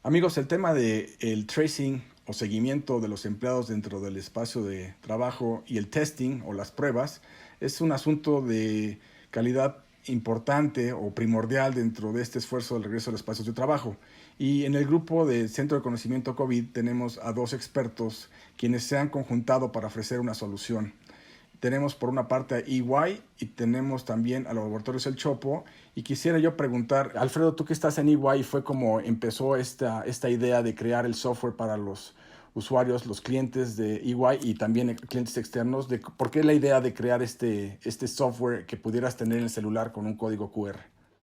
Amigos, el tema de el tracing o seguimiento de los empleados dentro del espacio de trabajo y el testing o las pruebas es un asunto de calidad importante o primordial dentro de este esfuerzo del regreso a los espacios de trabajo. Y en el grupo de Centro de Conocimiento COVID tenemos a dos expertos quienes se han conjuntado para ofrecer una solución. Tenemos por una parte a EY y tenemos también a los laboratorios El Chopo. Y quisiera yo preguntar, Alfredo, tú que estás en EY, fue como empezó esta idea de crear el software para los usuarios, los clientes de EY y también clientes externos, de por qué la idea de crear este software que pudieras tener en el celular con un código QR.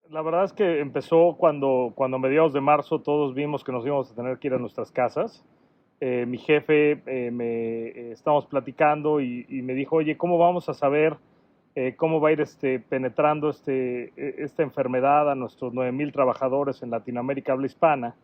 La verdad es que empezó cuando a mediados de marzo todos vimos que nos íbamos a tener que ir a nuestras casas. Mi jefe estábamos platicando y me dijo, oye, ¿cómo vamos a saber cómo va a ir penetrando esta enfermedad a nuestros 9,000 trabajadores en Latinoamérica habla hispana?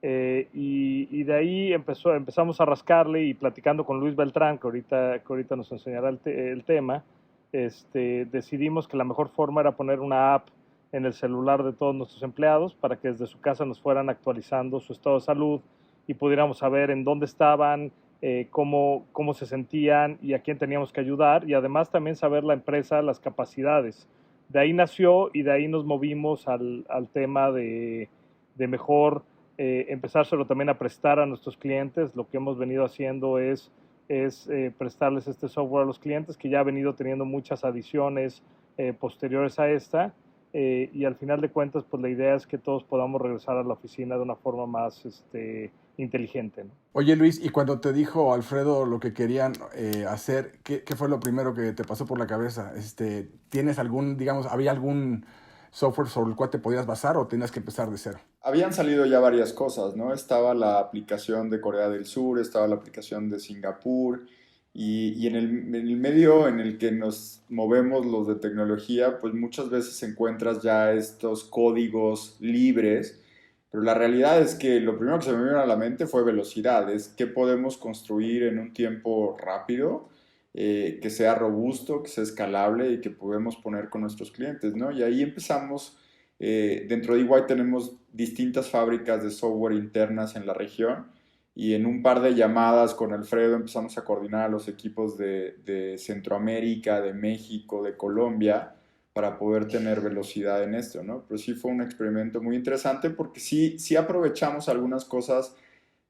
Y de ahí empezamos a rascarle y platicando con Luis Beltrán, que ahorita nos enseñará el tema, decidimos que la mejor forma era poner una app en el celular de todos nuestros empleados para que desde su casa nos fueran actualizando su estado de salud y pudiéramos saber en dónde estaban, cómo se sentían y a quién teníamos que ayudar, y además también saber la empresa, las capacidades. De ahí nació y de ahí nos movimos al tema de mejor empezárselo también a prestar a nuestros clientes. Lo que hemos venido haciendo es prestarles este software a los clientes, que ya ha venido teniendo muchas adiciones posteriores a esta. Y al final de cuentas, pues la idea es que todos podamos regresar a la oficina de una forma más inteligente, ¿no? Oye Luis, y cuando te dijo Alfredo lo que querían hacer, ¿qué fue lo primero que te pasó por la cabeza? ¿Tienes algún, digamos, había algún software sobre el cual te podías basar o tenías que empezar de cero? Habían salido ya varias cosas, ¿no? Estaba la aplicación de Corea del Sur, estaba la aplicación de Singapur y en el medio en el que nos movemos los de tecnología, pues muchas veces encuentras ya estos códigos libres, pero la realidad es que lo primero que se me vino a la mente fue velocidad, es qué podemos construir en un tiempo rápido, que sea robusto, que sea escalable y que podemos poner con nuestros clientes, ¿no? Y ahí empezamos. Dentro de EY tenemos distintas fábricas de software internas en la región y en un par de llamadas con Alfredo empezamos a coordinar a los equipos de Centroamérica, de México, de Colombia para poder tener velocidad en esto, ¿no? Pero sí fue un experimento muy interesante porque sí aprovechamos algunas cosas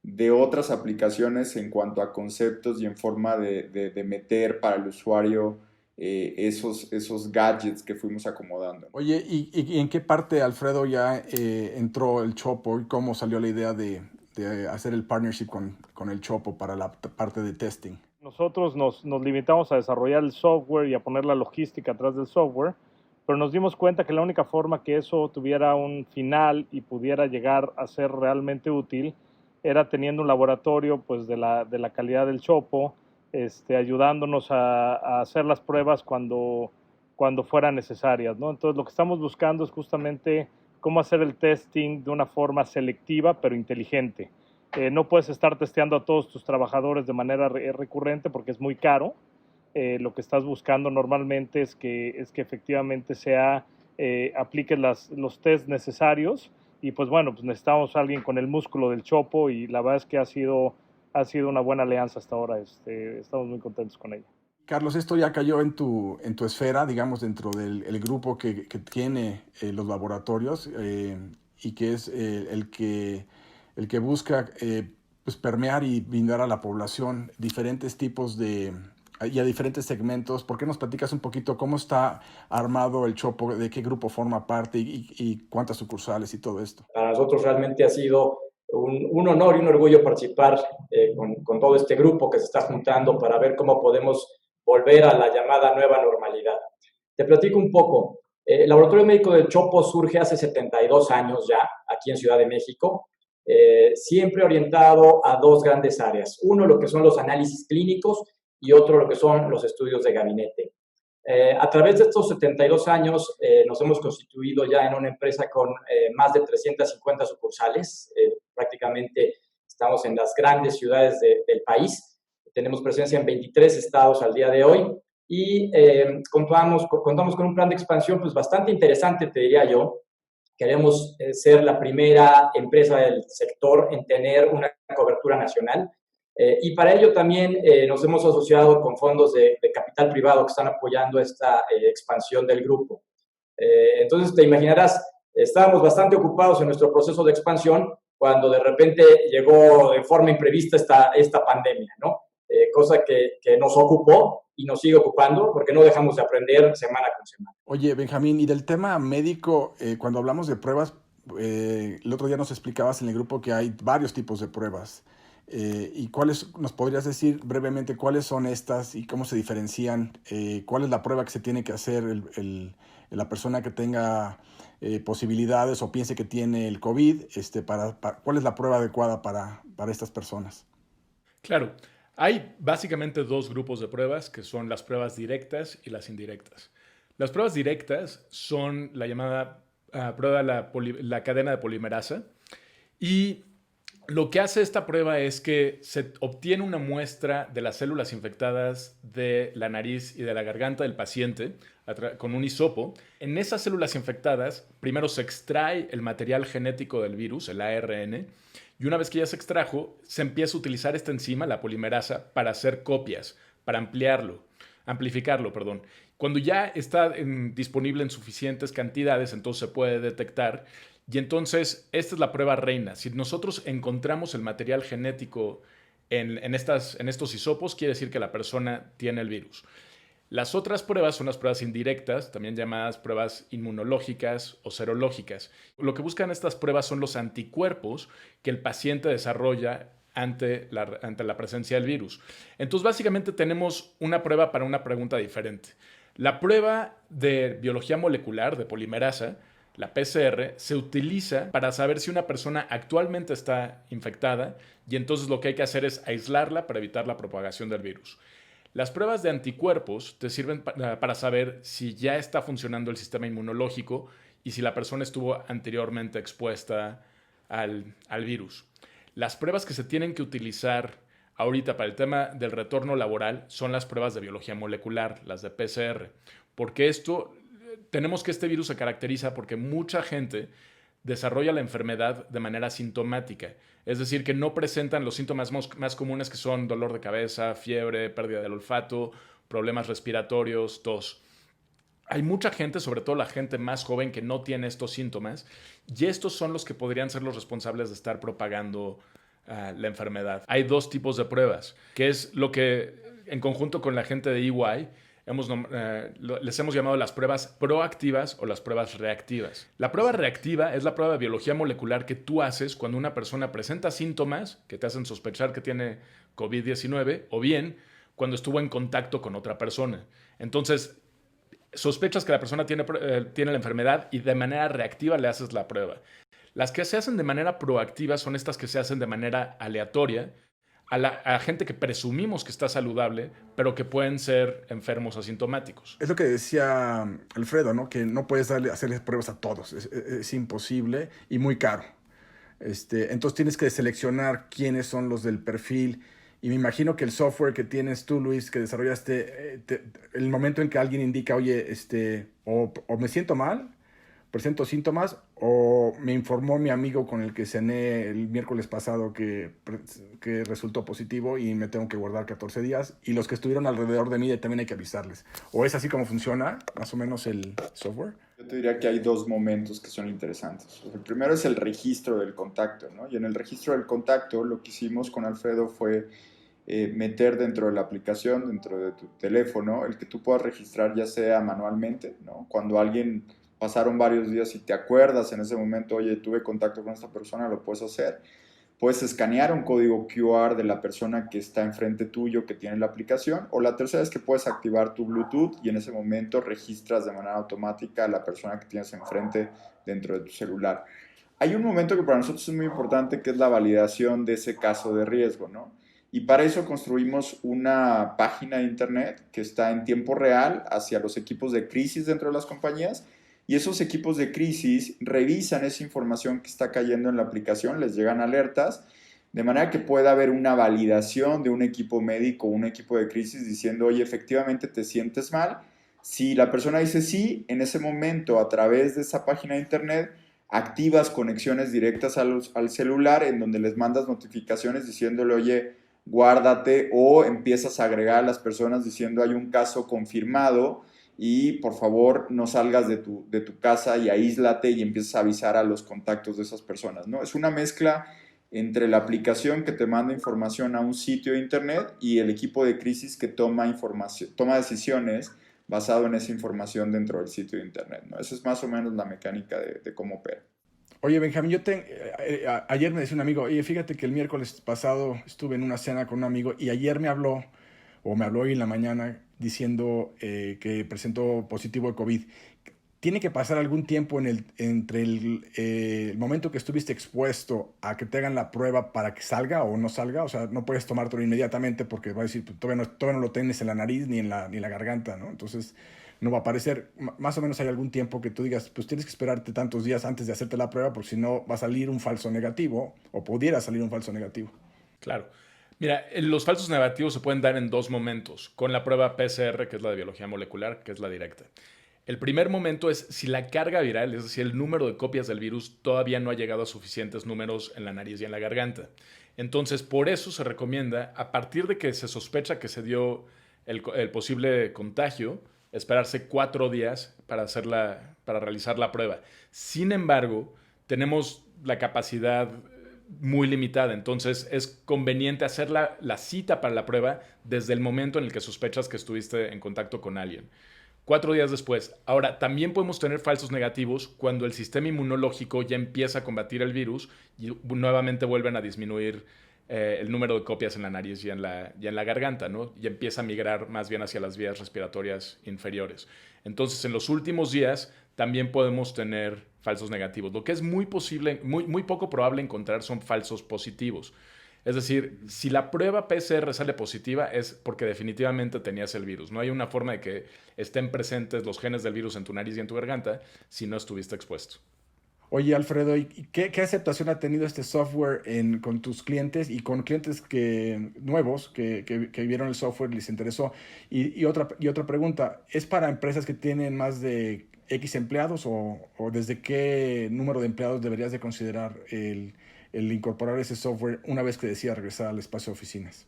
de otras aplicaciones en cuanto a conceptos y en forma de meter para el usuario esos gadgets que fuimos acomodando, ¿no? Oye, ¿y en qué parte, Alfredo, ya entró el Chopo y cómo salió la idea de hacer el partnership con el Chopo para la parte de testing? Nosotros nos limitamos a desarrollar el software y a poner la logística atrás del software, pero nos dimos cuenta que la única forma que eso tuviera un final y pudiera llegar a ser realmente útil era teniendo un laboratorio, pues, de la calidad del Chopo, ayudándonos a hacer las pruebas cuando fueran necesarias, ¿no? Entonces, lo que estamos buscando es justamente cómo hacer el testing de una forma selectiva pero inteligente. No puedes estar testeando a todos tus trabajadores de manera recurrente porque es muy caro. Lo que estás buscando normalmente es que efectivamente apliques los test necesarios, y pues bueno, pues necesitamos a alguien con el músculo del Chopo, y la verdad es que ha sido una buena alianza hasta ahora. Estamos muy contentos con ella. Carlos, esto ya cayó en tu esfera, digamos, dentro del el grupo que tiene los laboratorios y que es el que busca pues permear y brindar a la población diferentes tipos y a diferentes segmentos. ¿Por qué nos platicas un poquito cómo está armado el Chopo, de qué grupo forma parte y cuántas sucursales y todo esto? Para nosotros realmente ha sido un honor y un orgullo participar con todo este grupo que se está juntando para ver cómo podemos volver a la llamada nueva normalidad. Te platico un poco. El Laboratorio Médico del Chopo surge hace 72 años ya, aquí en Ciudad de México, siempre orientado a dos grandes áreas. Uno, lo que son los análisis clínicos, y otro, lo que son los estudios de gabinete. A través de estos 72 años nos hemos constituido ya en una empresa con más de 350 sucursales. Prácticamente estamos en las grandes ciudades del país. Tenemos presencia en 23 estados al día de hoy y contamos con un plan de expansión pues bastante interesante, te diría yo, Queremos ser la primera empresa del sector en tener una cobertura nacional. Y para ello también nos hemos asociado con fondos de capital privado que están apoyando esta expansión del grupo. Entonces, te imaginarás, estábamos bastante ocupados en nuestro proceso de expansión cuando de repente llegó de forma imprevista esta pandemia, ¿no? Cosa que nos ocupó y nos sigue ocupando porque no dejamos de aprender semana con semana. Oye, Benjamín, y del tema médico, cuando hablamos de pruebas, el otro día nos explicabas en el grupo que hay varios tipos de pruebas. ¿Y nos podrías decir brevemente cuáles son estas y cómo se diferencian? ¿Cuál es la prueba que se tiene que hacer la persona que tenga posibilidades o piense que tiene el COVID? ¿Cuál es la prueba adecuada para estas personas? Claro, hay básicamente dos grupos de pruebas, que son las pruebas directas y las indirectas. Las pruebas directas son la llamada prueba de la cadena de polimerasa, y lo que hace esta prueba es que se obtiene una muestra de las células infectadas de la nariz y de la garganta del paciente con un hisopo. En esas células infectadas, primero se extrae el material genético del virus, el ARN, y una vez que ya se extrajo, se empieza a utilizar esta enzima, la polimerasa, para hacer copias, para amplificarlo. Cuando ya está disponible en suficientes cantidades, entonces se puede detectar. Y entonces, esta es la prueba reina. Si nosotros encontramos el material genético en estos hisopos, quiere decir que la persona tiene el virus. Las otras pruebas son las pruebas indirectas, también llamadas pruebas inmunológicas o serológicas. Lo que buscan estas pruebas son los anticuerpos que el paciente desarrolla ante la presencia del virus. Entonces, básicamente tenemos una prueba para una pregunta diferente. La prueba de biología molecular, de polimerasa, la PCR, se utiliza para saber si una persona actualmente está infectada, y entonces lo que hay que hacer es aislarla para evitar la propagación del virus. Las pruebas de anticuerpos te sirven para saber si ya está funcionando el sistema inmunológico y si la persona estuvo anteriormente expuesta al virus. Las pruebas que se tienen que utilizar ahorita para el tema del retorno laboral son las pruebas de biología molecular, las de PCR, porque tenemos que este virus se caracteriza porque mucha gente desarrolla la enfermedad de manera asintomática, es decir, que no presentan los síntomas más comunes, que son dolor de cabeza, fiebre, pérdida del olfato, problemas respiratorios, tos. Hay mucha gente, sobre todo la gente más joven, que no tiene estos síntomas, y estos son los que podrían ser los responsables de estar propagando la enfermedad. Hay dos tipos de pruebas, que es lo que en conjunto con la gente de EY les hemos llamado las pruebas proactivas o las pruebas reactivas. La prueba reactiva es la prueba de biología molecular que tú haces cuando una persona presenta síntomas que te hacen sospechar que tiene COVID-19, o bien cuando estuvo en contacto con otra persona. Entonces, sospechas que la persona tiene la enfermedad y de manera reactiva le haces la prueba. Las que se hacen de manera proactiva son estas que se hacen de manera aleatoria a gente que presumimos que está saludable, pero que pueden ser enfermos asintomáticos. Es lo que decía Alfredo, ¿no? Que no puedes hacerles pruebas a todos. Es imposible y muy caro. Entonces tienes que seleccionar quiénes son los del perfil. Y me imagino que el software que tienes tú, Luis, que desarrollaste, el momento en que alguien indica, oye, o me siento mal, presento síntomas, o me informó mi amigo con el que cené el miércoles pasado que resultó positivo y me tengo que guardar 14 días, y los que estuvieron alrededor de mí también hay que avisarles. ¿O es así como funciona más o menos el software? Yo te diría que hay dos momentos que son interesantes. El primero es el registro del contacto, ¿no? Y en el registro del contacto lo que hicimos con Alfredo fue meter dentro de la aplicación, dentro de tu teléfono, el que tú puedas registrar ya sea manualmente, ¿no? Cuando pasaron varios días y te acuerdas en ese momento, oye, tuve contacto con esta persona, lo puedes hacer. Puedes escanear un código QR de la persona que está enfrente tuyo, que tiene la aplicación. O la tercera es que puedes activar tu Bluetooth y en ese momento registras de manera automática a la persona que tienes enfrente dentro de tu celular. Hay un momento que para nosotros es muy importante, que es la validación de ese caso de riesgo, ¿no? Y para eso construimos una página de internet que está en tiempo real hacia los equipos de crisis dentro de las compañías, y esos equipos de crisis revisan esa información que está cayendo en la aplicación, les llegan alertas, de manera que pueda haber una validación de un equipo médico o un equipo de crisis diciendo, oye, efectivamente te sientes mal. Si la persona dice sí, en ese momento, a través de esa página de internet, activas conexiones directas al celular en donde les mandas notificaciones diciéndole, oye, guárdate, o empiezas a agregar a las personas diciendo hay un caso confirmado y por favor no salgas de tu casa y aíslate, y empiezas a avisar a los contactos de esas personas, ¿no? Es una mezcla entre la aplicación que te manda información a un sitio de internet y el equipo de crisis que toma decisiones basado en esa información dentro del sitio de internet, ¿no? Esa es más o menos la mecánica de cómo opera. Oye, Benjamín, ayer me decía un amigo, oye, fíjate que el miércoles pasado estuve en una cena con un amigo y ayer me habló hoy en la mañana diciendo que presentó positivo de COVID. ¿Tiene que pasar algún tiempo entre el momento que estuviste expuesto a que te hagan la prueba para que salga o no salga? O sea, no puedes tomártelo inmediatamente porque va a decir, pues, todavía no lo tienes en la nariz ni en la garganta, ¿no? Entonces no va a aparecer. Más o menos hay algún tiempo que tú digas, pues tienes que esperarte tantos días antes de hacerte la prueba porque si no va a salir un falso negativo o pudiera salir un falso negativo. Claro. Mira, los falsos negativos se pueden dar en dos momentos, con la prueba PCR, que es la de biología molecular, que es la directa. El primer momento es si la carga viral, es decir, el número de copias del virus, todavía no ha llegado a suficientes números en la nariz y en la garganta. Entonces, por eso se recomienda, a partir de que se sospecha que se dio el posible contagio, esperarse 4 días para realizar la prueba. Sin embargo, tenemos la capacidad muy limitada, entonces es conveniente hacer la cita para la prueba desde el momento en el que sospechas que estuviste en contacto con alguien. 4 días después. Ahora, también podemos tener falsos negativos cuando el sistema inmunológico ya empieza a combatir el virus y nuevamente vuelven a disminuir el número de copias en la nariz y en la garganta, ¿no? Y empieza a migrar más bien hacia las vías respiratorias inferiores. Entonces, en los últimos días también podemos tener falsos negativos. Lo que es muy poco probable encontrar son falsos positivos. Es decir, si la prueba PCR sale positiva es porque definitivamente tenías el virus. No hay una forma de que estén presentes los genes del virus en tu nariz y en tu garganta si no estuviste expuesto. Oye, Alfredo, ¿y qué aceptación ha tenido este software con tus clientes y con clientes nuevos que vieron el software y les interesó? Y otra pregunta, ¿es para empresas que tienen más de X empleados o desde qué número de empleados deberías de considerar el incorporar ese software una vez que decidas regresar al espacio de oficinas?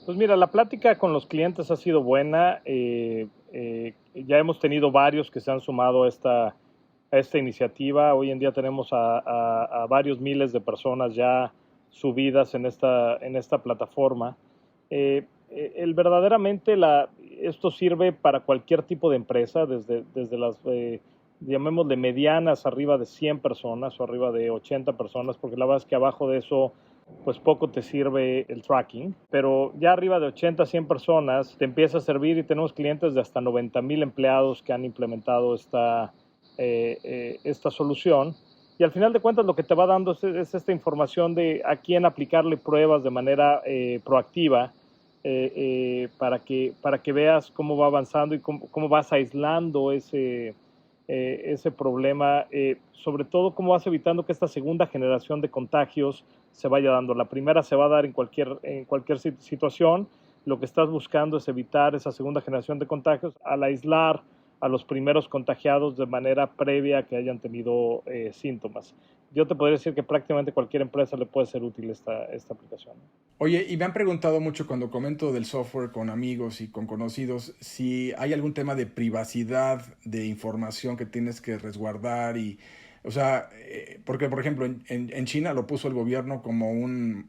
Pues mira, la plática con los clientes ha sido buena. Ya hemos tenido varios que se han sumado a esta iniciativa. Hoy en día tenemos a varios miles de personas ya subidas en esta plataforma. Verdaderamente esto sirve para cualquier tipo de empresa, desde las, llamémosle medianas, arriba de 100 personas o arriba de 80 personas, porque la verdad es que abajo de eso pues poco te sirve el tracking, pero ya arriba de 80, 100 personas te empieza a servir, y tenemos clientes de hasta 90,000 empleados que han implementado esta solución. Y al final de cuentas lo que te va dando es esta información de a quién aplicarle pruebas de manera proactiva, para que veas cómo va avanzando y cómo vas aislando ese problema, sobre todo cómo vas evitando que esta segunda generación de contagios se vaya dando. La primera se va a dar en cualquier situación. Lo que estás buscando es evitar esa segunda generación de contagios al aislar a los primeros contagiados de manera previa a que hayan tenido síntomas. Yo te podría decir que prácticamente cualquier empresa le puede ser útil esta aplicación. Oye, y me han preguntado mucho cuando comento del software con amigos y con conocidos si hay algún tema de privacidad de información que tienes que resguardar o sea, porque por ejemplo en China lo puso el gobierno como un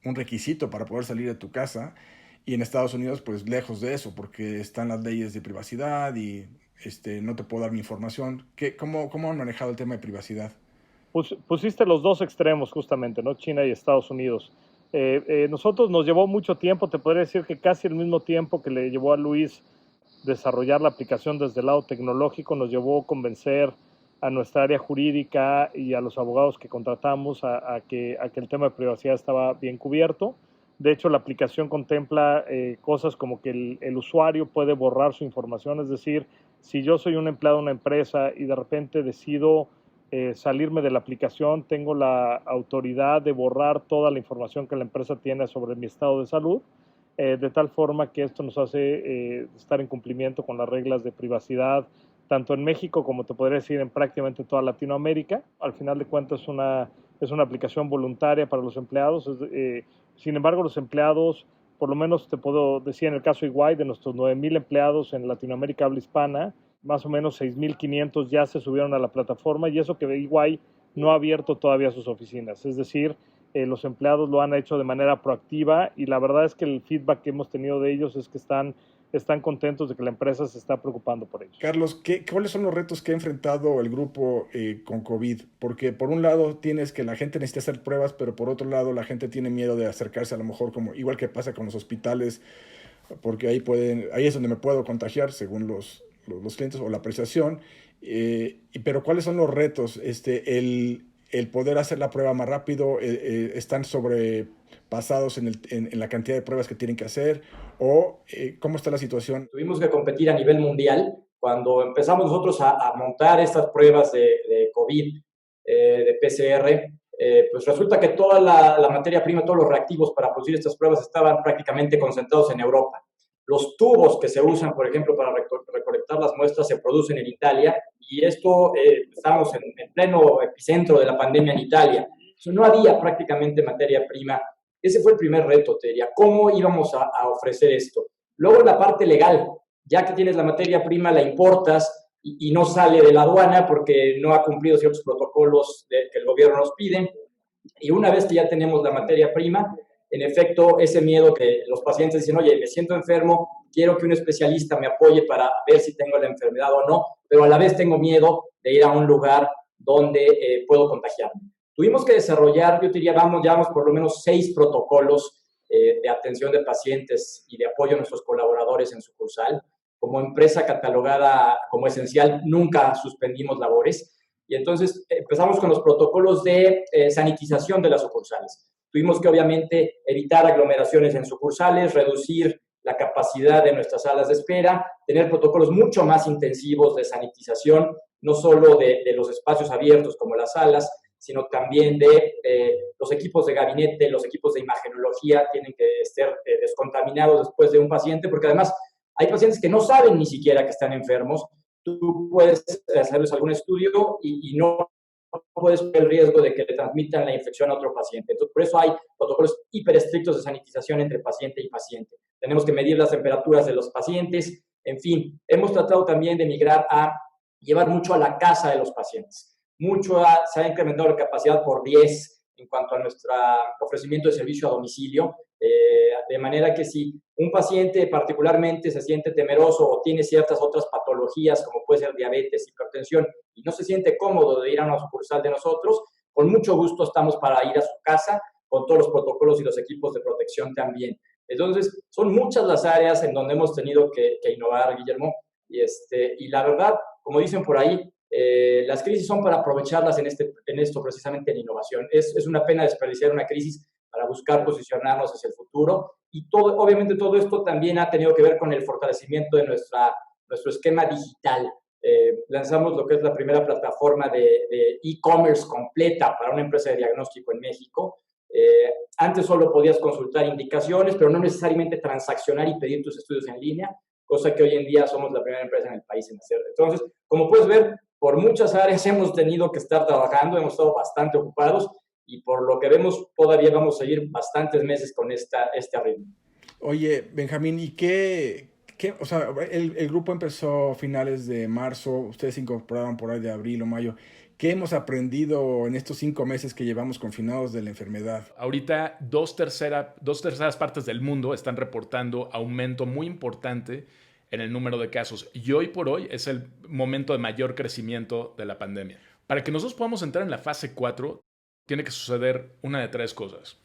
requisito para poder salir de tu casa, y en Estados Unidos pues lejos de eso porque están las leyes de privacidad y no te puedo dar mi información. ¿Cómo han manejado el tema de privacidad? Pusiste los dos extremos justamente, ¿no? China y Estados Unidos. Nosotros nos llevó mucho tiempo, te podría decir que casi el mismo tiempo que le llevó a Luis desarrollar la aplicación desde el lado tecnológico, nos llevó a convencer a nuestra área jurídica y a los abogados que contratamos a que el tema de privacidad estaba bien cubierto. De hecho, la aplicación contempla cosas como que el usuario puede borrar su información, es decir, si yo soy un empleado de una empresa y de repente decido salirme de la aplicación, tengo la autoridad de borrar toda la información que la empresa tiene sobre mi estado de salud, de tal forma que esto nos hace estar en cumplimiento con las reglas de privacidad tanto en México como te podría decir en prácticamente toda Latinoamérica. Al final de cuentas es una aplicación voluntaria para los empleados. Sin embargo, los empleados, por lo menos te puedo decir en el caso EY, de nuestros 9,000 empleados en Latinoamérica habla hispana, más o menos 6,500 ya se subieron a la plataforma, y eso que EY no ha abierto todavía sus oficinas. Es decir, los empleados lo han hecho de manera proactiva, y la verdad es que el feedback que hemos tenido de ellos es que están contentos de que la empresa se está preocupando por ellos. Carlos, ¿cuáles son los retos que ha enfrentado el grupo con COVID? Porque por un lado tienes que la gente necesita hacer pruebas, pero por otro lado la gente tiene miedo de acercarse, a lo mejor como igual que pasa con los hospitales, porque ahí es donde me puedo contagiar según los clientes o la apreciación. Pero ¿cuáles son los retos? El poder hacer la prueba más rápido, están sobrepasados en la cantidad de pruebas que tienen que hacer, o cómo está la situación. Tuvimos que competir a nivel mundial. Cuando empezamos nosotros a montar estas pruebas de COVID, de PCR, pues resulta que toda la materia prima, todos los reactivos para producir estas pruebas estaban prácticamente concentrados en Europa. Los tubos que se usan, por ejemplo, para recolectar las muestras se producen en Italia, y esto estamos en pleno epicentro de la pandemia en Italia. No había prácticamente materia prima. Ese fue el primer reto, te diría. ¿Cómo íbamos a ofrecer esto? Luego la parte legal, ya que tienes la materia prima, la importas y no sale de la aduana porque no ha cumplido ciertos protocolos que el gobierno nos pide. Y una vez que ya tenemos la materia prima, en efecto, ese miedo que los pacientes dicen, oye, me siento enfermo, quiero que un especialista me apoye para ver si tengo la enfermedad o no, pero a la vez tengo miedo de ir a un lugar donde puedo contagiarme. Tuvimos que desarrollar, yo diría, llevamos por lo menos 6 protocolos de atención de pacientes y de apoyo a nuestros colaboradores en sucursal. Como empresa catalogada como esencial, nunca suspendimos labores. Y entonces empezamos con los protocolos de sanitización de las sucursales. Tuvimos que, obviamente, evitar aglomeraciones en sucursales, reducir la capacidad de nuestras salas de espera, tener protocolos mucho más intensivos de sanitización, no solo de los espacios abiertos como las salas, sino también de los equipos de gabinete, los equipos de imagenología tienen que estar descontaminados después de un paciente, porque además hay pacientes que no saben ni siquiera que están enfermos. Tú puedes hacerles algún estudio y no puedes poner el riesgo de que le transmitan la infección a otro paciente. Entonces, por eso hay protocolos hiper estrictos de sanitización entre paciente y paciente. Tenemos que medir las temperaturas de los pacientes. En fin, hemos tratado también de migrar a llevar mucho a la casa de los pacientes. Se ha incrementado la capacidad por 10 en cuanto a nuestro ofrecimiento de servicio a domicilio, de manera que si un paciente particularmente se siente temeroso o tiene ciertas otras patologías, como puede ser diabetes, hipertensión, y no se siente cómodo de ir a una sucursal de nosotros, con mucho gusto estamos para ir a su casa, con todos los protocolos y los equipos de protección también. Entonces, son muchas las áreas en donde hemos tenido que innovar, Guillermo, y la verdad, como dicen por ahí, las crisis son para aprovecharlas en esto precisamente, en innovación. Es una pena desperdiciar una crisis para buscar posicionarnos hacia el futuro, y obviamente todo esto también ha tenido que ver con el fortalecimiento de nuestro esquema digital. Lanzamos lo que es la primera plataforma de e-commerce completa para una empresa de diagnóstico en México. Antes solo podías consultar indicaciones, pero no necesariamente transaccionar y pedir tus estudios en línea, cosa que hoy en día somos la primera empresa en el país en hacer. Entonces, como puedes ver, por muchas áreas hemos tenido que estar trabajando, hemos estado bastante ocupados, y por lo que vemos todavía vamos a seguir bastantes meses con este ritmo. Oye, Benjamín, ¿y o sea, el grupo empezó a finales de marzo, ustedes se incorporaron por ahí de abril o mayo? ¿Qué hemos aprendido en estos 5 meses que llevamos confinados de la enfermedad? Ahorita dos terceras partes del mundo están reportando aumento muy importante en el número de casos, y hoy por hoy es el momento de mayor crecimiento de la pandemia. Para que nosotros podamos entrar en la fase 4, tiene que suceder una de 3 cosas.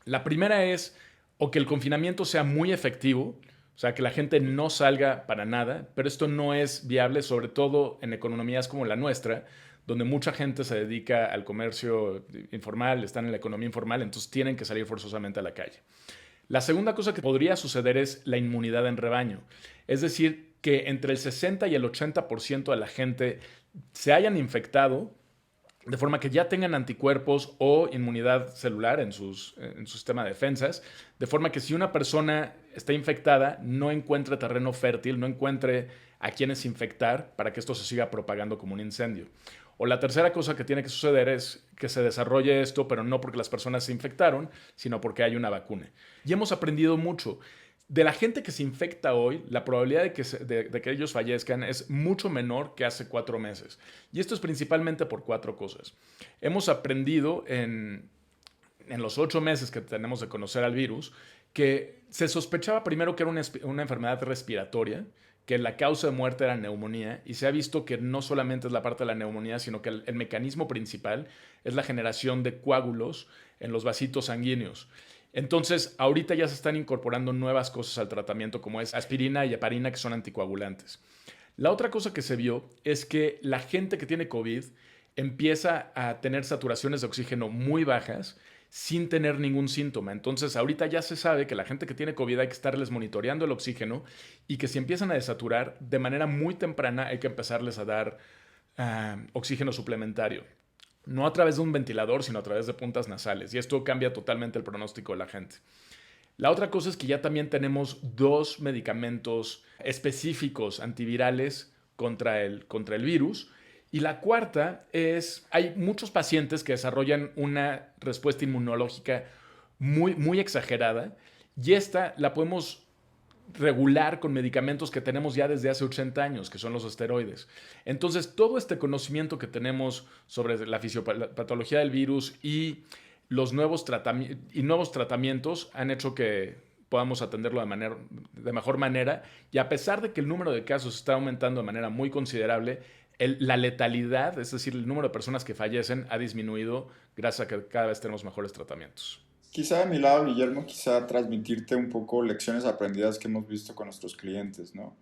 La primera es o que el confinamiento sea muy efectivo, o sea, que la gente no salga para nada, pero esto no es viable, sobre todo en economías como la nuestra, donde mucha gente se dedica al comercio informal, están en la economía informal, entonces tienen que salir forzosamente a la calle. La segunda cosa que podría suceder es la inmunidad en rebaño, es decir, que entre el 60 y el 80% de la gente se hayan infectado, de forma que ya tengan anticuerpos o inmunidad celular en su sistema de defensas, de forma que si una persona está infectada no encuentre terreno fértil, no encuentre a quienes infectar para que esto se siga propagando como un incendio. O la tercera cosa que tiene que suceder es que se desarrolle esto, pero no porque las personas se infectaron, sino porque hay una vacuna. Y hemos aprendido mucho. De la gente que se infecta hoy, la probabilidad de que ellos fallezcan es mucho menor que hace 4 meses. Y esto es principalmente por 4 cosas. Hemos aprendido en los 8 meses que tenemos de conocer al virus que se sospechaba primero que era una enfermedad respiratoria, que la causa de muerte era neumonía, y se ha visto que no solamente es la parte de la neumonía, sino que el mecanismo principal es la generación de coágulos en los vasitos sanguíneos. Entonces, ahorita ya se están incorporando nuevas cosas al tratamiento, como es aspirina y heparina, que son anticoagulantes. La otra cosa que se vio es que la gente que tiene COVID empieza a tener saturaciones de oxígeno muy bajas sin tener ningún síntoma. Entonces, ahorita ya se sabe que la gente que tiene COVID hay que estarles monitoreando el oxígeno y que si empiezan a desaturar, de manera muy temprana hay que empezarles a dar oxígeno suplementario. No a través de un ventilador, sino a través de puntas nasales. Y esto cambia totalmente el pronóstico de la gente. La otra cosa es que ya también tenemos 2 medicamentos específicos antivirales contra el virus. Y la cuarta es, hay muchos pacientes que desarrollan una respuesta inmunológica muy, muy exagerada, y esta la podemos regular con medicamentos que tenemos ya desde hace 80 años, que son los esteroides. Entonces, todo este conocimiento que tenemos sobre la fisiopatología del virus y los nuevos tratamientos han hecho que podamos atenderlo de mejor manera, y a pesar de que el número de casos está aumentando de manera muy considerable, la letalidad, es decir, el número de personas que fallecen, ha disminuido gracias a que cada vez tenemos mejores tratamientos. Quizá de mi lado, Guillermo, quizá transmitirte un poco lecciones aprendidas que hemos visto con nuestros clientes, ¿no?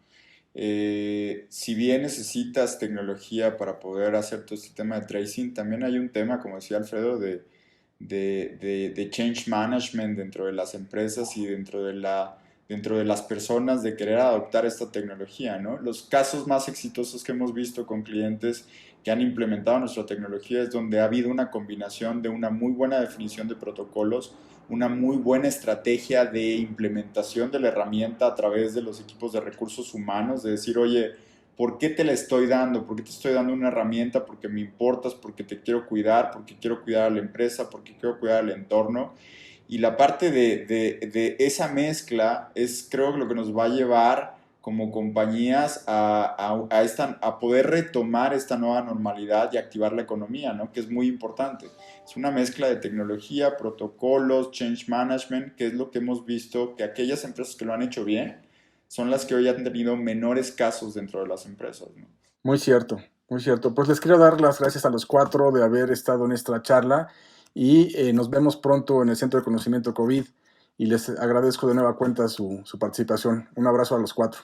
Si bien necesitas tecnología para poder hacer todo este tema de tracing, también hay un tema, como decía Alfredo, de change management dentro de las empresas y dentro de las personas de querer adoptar esta tecnología, ¿no? Los casos más exitosos que hemos visto con clientes que han implementado nuestra tecnología es donde ha habido una combinación de una muy buena definición de protocolos, una muy buena estrategia de implementación de la herramienta a través de los equipos de recursos humanos, de decir, oye, ¿por qué te la estoy dando? ¿Por qué te estoy dando una herramienta? Porque me importas, porque te quiero cuidar, porque quiero cuidar a la empresa, porque quiero cuidar al entorno. Y la parte de esa mezcla es, creo, lo que nos va a llevar como compañías a poder retomar esta nueva normalidad y activar la economía, ¿no? Que es muy importante. Es una mezcla de tecnología, protocolos, change management, que es lo que hemos visto que aquellas empresas que lo han hecho bien son las que hoy han tenido menores casos dentro de las empresas, ¿no? Muy cierto, muy cierto. Pues les quiero dar las gracias a los 4 de haber estado en esta charla, y nos vemos pronto en el Centro de Conocimiento COVID, y les agradezco de nueva cuenta su participación. Un abrazo a los 4.